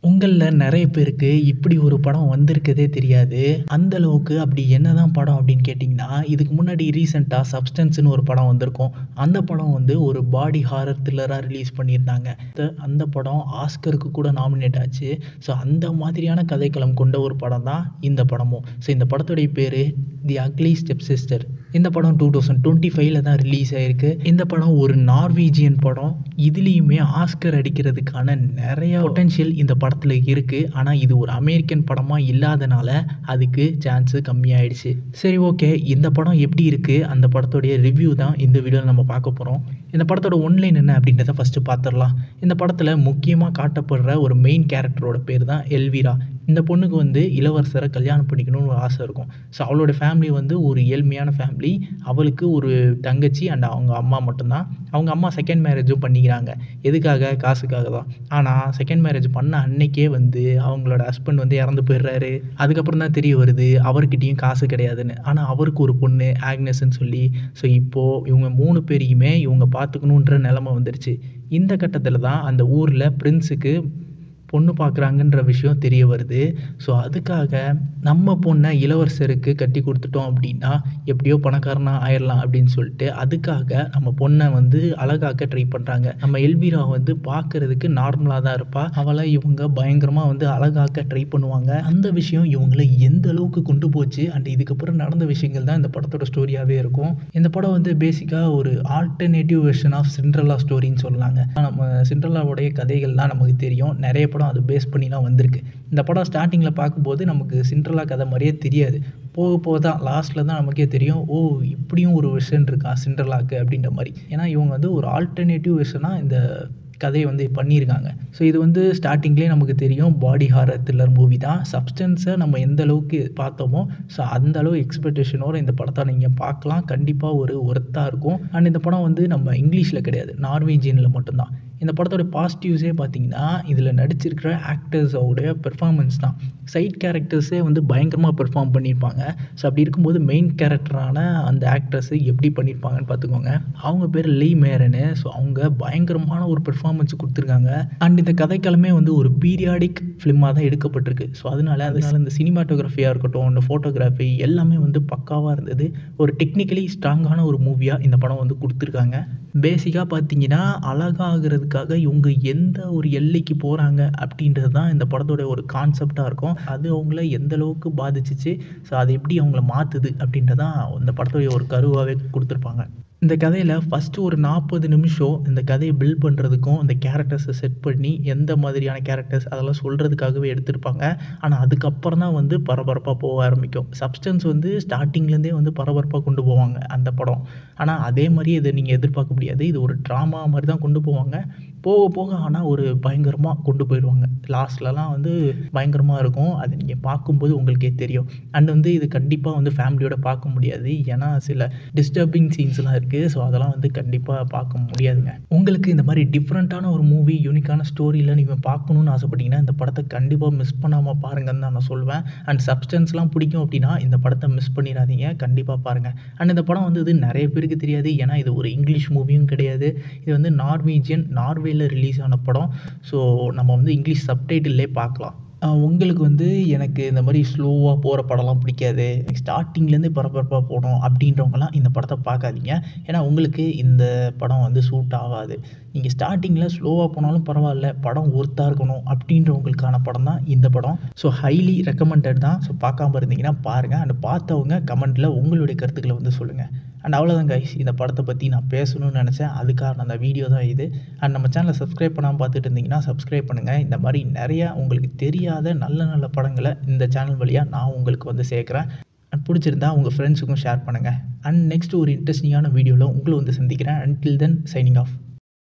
உங்கள்ல நெறைய பேருக்கு இப்படி ஒரு படம் வந்திருக்கதே தெரியாது. அந்த அளவுக்கு அப்படி என்னதான் படம் அப்படின்னு கேட்டீங்கன்னா, இதுக்கு முன்னாடி ரீசென்ட்டா சப்ஸ்டன்ஸ்ன்னு ஒரு படம் வந்திருக்கும். அந்த படம் வந்து ஒரு பாடி ஹாரர் த்ரில்லரா ரிலீஸ் பண்ணியிருந்தாங்க. அந்த படம் ஆஸ்கருக்கு கூட நாமினேட் ஆச்சு. ஸோ அந்த மாதிரியான கதைக்களம் கொண்ட ஒரு படம் தான் இந்த படமும். ஸோ இந்த படத்துடைய பேரு தி அக்லி ஸ்டெப் சிஸ்டர். இந்த படம் 2025ல தான் ரிலீஸ் ஆயிருக்கு. இந்த படம் ஒரு நார்வீஜியன் படம். இதுலயுமே ஆஸ்கர் அடிக்கிறதுக்கான நெறைய பொட்டன்ஷியல் இந்த படத்துல இருக்கு. ஆனா இது ஒரு அமெரிக்கன் படமா இல்லாதனால அதுக்கு சான்ஸ் கம்மியாயிடுச்சு. சரி, ஓகே. இந்த படம் எப்படி இருக்கு? அந்த படத்துடைய ரிவ்யூ தான் இந்த வீடியோல நம்ம பார்க்க போறோம். இந்த படத்தோட ஒன்லைன் என்ன அப்படின்றத ஃபர்ஸ்ட் பார்த்துடலாம். இந்த படத்துல முக்கியமா காட்டப்படுற ஒரு மெயின் கேரக்டரோட பேர் தான் எல்விரா. இந்த பொண்ணுக்கு வந்து இளவரசரை கல்யாணம் பண்ணிக்கணும்னு ஒரு ஆசை இருக்கும். ஸோ அவளோட ஃபேமிலி வந்து ஒரு ஏழ்மையான ஃபேமிலி. அவளுக்கு ஒரு தங்கச்சி அண்ட் அவங்க அம்மா மட்டும்தான். அவங்க அம்மா செகண்ட் மேரேஜும் பண்ணிக்கிறாங்க. எதுக்காக? காசுக்காக தான். ஆனால் செகண்ட் மேரேஜ் பண்ண அன்னைக்கே வந்து அவங்களோட ஹஸ்பண்ட் வந்து இறந்து போயிடுறாரு. அதுக்கப்புறம் தான் தெரிய வருது அவர்கிட்டயும் காசு கிடையாதுன்னு. ஆனால் அவருக்கு ஒரு பொண்ணு ஆக்னஸ்ன்னு சொல்லி. ஸோ இப்போது இவங்க 3 பேரையுமே இவங்க பார்த்துக்கணுன்ற நிலைமை வந்துருச்சு. இந்த கட்டத்தில் தான் அந்த ஊரில் பிரின்ஸுக்கு பொண்ணு பார்க்குறாங்கன்ற விஷயம் தெரிய வருது. ஸோ அதுக்காக நம்ம பொண்ணை இளவரசருக்கு கட்டி கொடுத்துட்டோம் அப்படின்னா எப்படியோ பணக்காரனா ஆயிடலாம் அப்படின்னு சொல்லிட்டு அதுக்காக நம்ம பொண்ணை வந்து அழகாக்க ட்ரை பண்ணுறாங்க. நம்ம எல்விரா வந்து பார்க்கறதுக்கு நார்மலாக தான் இருப்பா. அவளை இவங்க பயங்கரமாக வந்து அழகாக்க ட்ரை பண்ணுவாங்க. அந்த விஷயம் இவங்களை எந்த அளவுக்கு கொண்டு போச்சு அண்ட் இதுக்கப்புறம் நடந்த விஷயங்கள் தான் இந்த படத்தோட ஸ்டோரியாகவே இருக்கும். இந்த படம் வந்து பேசிக்காக ஒரு ஆல்டர்னேட்டிவ் வெர்ஷன் ஆஃப் சிண்ட்ரெல்லா ஸ்டோரின்னு சொல்லலாங்க. நம்ம சிண்ட்ரெல்லாவுடைய கதைகள்லாம் நமக்கு தெரியும். நிறைய படம் அது பேஸ் பண்ணிலாம் வந்திருக்கு. இந்த படம் ஸ்டார்டிங்கில் பார்க்கும்போது நமக்கு சிண்ட்ரெல்லா கதை மாதிரியே தெரியாது. போக போக தான் லாஸ்ட்டில் தான் நமக்கே தெரியும், ஓ இப்படியும் ஒரு வெர்ஷன் இருக்கா சிண்ட்ரெல்லாக்கு அப்படின்ற மாதிரி. ஏன்னா இவங்க வந்து ஒரு ஆல்டர்னேட்டிவ் வெர்ஷனாக இந்த கதையை வந்து பண்ணியிருக்காங்க. ஸோ இது வந்து ஸ்டார்டிங்லேயே நமக்கு தெரியும் பாடி ஹாரர் த்ரில்லர் மூவி தான். சப்ஸ்டன்ஸை நம்ம எந்த அளவுக்கு பார்த்தோமோ ஸோ அந்த அளவு எக்ஸ்பெக்டேஷனோட இந்த படத்தை நீங்கள் பார்க்கலாம். கண்டிப்பாக ஒரு ஒர்த்தாக இருக்கும். அண்ட் இந்த படம் வந்து நம்ம இங்கிலீஷில் கிடையாது, நார்வேஜியனில் மட்டும்தான். இந்த படத்தோட பாசிட்டிவ்ஸே பார்த்தீங்கன்னா இதில் நடிச்சிருக்கிற ஆக்டர்ஸோடைய பெர்ஃபார்மன்ஸ் தான். சைட் கேரக்டர்ஸே வந்து பயங்கரமாக பெர்ஃபார்ம் பண்ணியிருப்பாங்க. ஸோ அப்படி இருக்கும்போது மெயின் கேரக்டரான அந்த ஆக்ட்ரஸு எப்படி பண்ணியிருப்பாங்கன்னு பார்த்துக்கோங்க. அவங்க பேர் லீ மேரனு. ஸோ அவங்க பயங்கரமான ஒரு பெர்ஃபார்மன்ஸ் கொடுத்துருக்காங்க. அண்ட் இந்த கதைக்களமே வந்து ஒரு பீரியாடிக் ஃபிலிமாக தான் எடுக்கப்பட்டிருக்கு. ஸோ அதனால இந்த சினிமாட்டோகிராஃபியாக இருக்கட்டும், இந்த ஃபோட்டோகிராஃபி எல்லாமே வந்து பக்காவாக இருந்தது. ஒரு டெக்னிக்கலி ஸ்ட்ராங்கான ஒரு மூவியாக இந்த படம் வந்து கொடுத்துருக்காங்க. பேசிக்காக பார்த்தீங்கன்னா அழகாகிறதுக்காக இவங்க எந்த ஒரு எல்லைக்கு போகிறாங்க அப்படின்றது தான் இந்த படத்தோட ஒரு கான்செப்டாக இருக்கும். அது அவங்கள எந்த அளவுக்கு பாதிச்சிச்சு, ஸோ அது எப்படி அவங்கள மாற்றுது அப்படின்றதான் இந்த படத்தோடைய ஒரு கருவாகவே கொடுத்துருப்பாங்க. இந்த கதையில் ஃபஸ்ட்டு ஒரு 40 நிமிஷம் இந்த கதையை பில்ட் பண்ணுறதுக்கும் இந்த கேரக்டர்ஸை செட் பண்ணி எந்த மாதிரியான கேரக்டர்ஸ் அதெல்லாம் சொல்கிறதுக்காகவே எடுத்திருப்பாங்க. ஆனால் அதுக்கப்புறம் தான் வந்து பரபரப்பாக போக ஆரம்பிக்கும். சப்ஸ்டன்ஸ் வந்து ஸ்டார்டிங்லேருந்தே வந்து பரபரப்பாக கொண்டு போவாங்க அந்த படம். ஆனால் அதே மாதிரி இதை நீங்கள் எதிர்பார்க்க முடியாது. இது ஒரு ட்ராமா மாதிரி தான் கொண்டு போவாங்க. போக போக ஆனால் ஒரு பயங்கரமாக கொண்டு போயிடுவாங்க. லாஸ்ட்லலாம் வந்து பயங்கரமாக இருக்கும். அது நீங்கள் பார்க்கும்போது உங்களுக்கே தெரியும். அண்ட் வந்து இது கண்டிப்பாக வந்து ஃபேமிலியோட பார்க்க முடியாது. ஏன்னா சில டிஸ்டர்பிங் சீன்ஸ்லாம் இருக்குது. ஸோ அதெல்லாம் வந்து கண்டிப்பாக பார்க்க முடியாதுங்க. உங்களுக்கு இந்த மாதிரி டிஃப்ரெண்ட்டான ஒரு மூவி, யூனிக்கான ஸ்டோரியில் நீங்கள் பார்க்கணுன்னு ஆசைப்பட்டீங்கன்னா இந்த படத்தை கண்டிப்பாக மிஸ் பண்ணாமல் பாருங்கன்னு தான் நான் சொல்வேன். அண்ட் சப்ஸ்டன்ஸ்லாம் பிடிக்கும் அப்படின்னா இந்த படத்தை மிஸ் பண்ணிடாதீங்க, கண்டிப்பாக பாருங்கள். அண்ட் இந்த படம் வந்து இது நிறைய பேருக்கு தெரியாது. ஏன்னா இது ஒரு இங்கிலீஷ் மூவியும் கிடையாது. இது வந்து நார்வேல ரிலீஸ் ஆன படம். ஸோ நம்ம வந்து இங்கிலீஷ் சப்டைட்டில்லே பார்க்கலாம். உங்களுக்கு வந்து எனக்கு இந்த மாதிரி ஸ்லோவாக போகிற படம்லாம் பிடிக்காது, ஸ்டார்டிங்லேருந்தே பரபரப்பாக போகணும் அப்படின்றவங்கலாம் இந்த படத்தை பார்க்காதீங்க. ஏன்னா உங்களுக்கு இந்த படம் வந்து சூட் ஆகாது. நீங்கள் ஸ்டார்டிங்கில் ஸ்லோவாக போனாலும் பரவாயில்ல, படம் ஒர்த்தாக இருக்கணும் அப்படின்றவங்களுக்கான படம் தான் இந்த படம். ஸோ ஹைலி ரெக்கமெண்டட் தான். ஸோ பார்க்காம இருந்தீங்கன்னா பாருங்கள். அண்ட் பார்த்தவங்க கமெண்ட்டில் உங்களுடைய கருத்துக்களை வந்து சொல்லுங்கள். அண்ட் அவ்வளோதான் கைஸ், இந்த படத்தை பற்றி நான் பேசணும்னு நினச்சேன். அதுக்கான அந்த வீடியோ தான் இது. அண்ட் நம்ம சேனலை சப்ஸ்கிரைப் பண்ணாமல் பார்த்துட்டு இருந்தீங்கன்னா சப்ஸ்கிரைப் பண்ணுங்கள். இந்த மாதிரி நிறையா உங்களுக்கு தெரியாத நல்ல நல்ல படங்களை இந்த சேனல் வழியாக நான் உங்களுக்கு வந்து சேர்க்குறேன். அண்ட் பிடிச்சிருந்தா உங்கள் ஃப்ரெண்ட்ஸுக்கும் ஷேர் பண்ணுங்கள். அண்ட் நெக்ஸ்ட் ஒரு இன்ட்ரெஸ்டிங்கான வீடியோவில் உங்களை வந்து சந்திக்கிறேன். Until then signing off.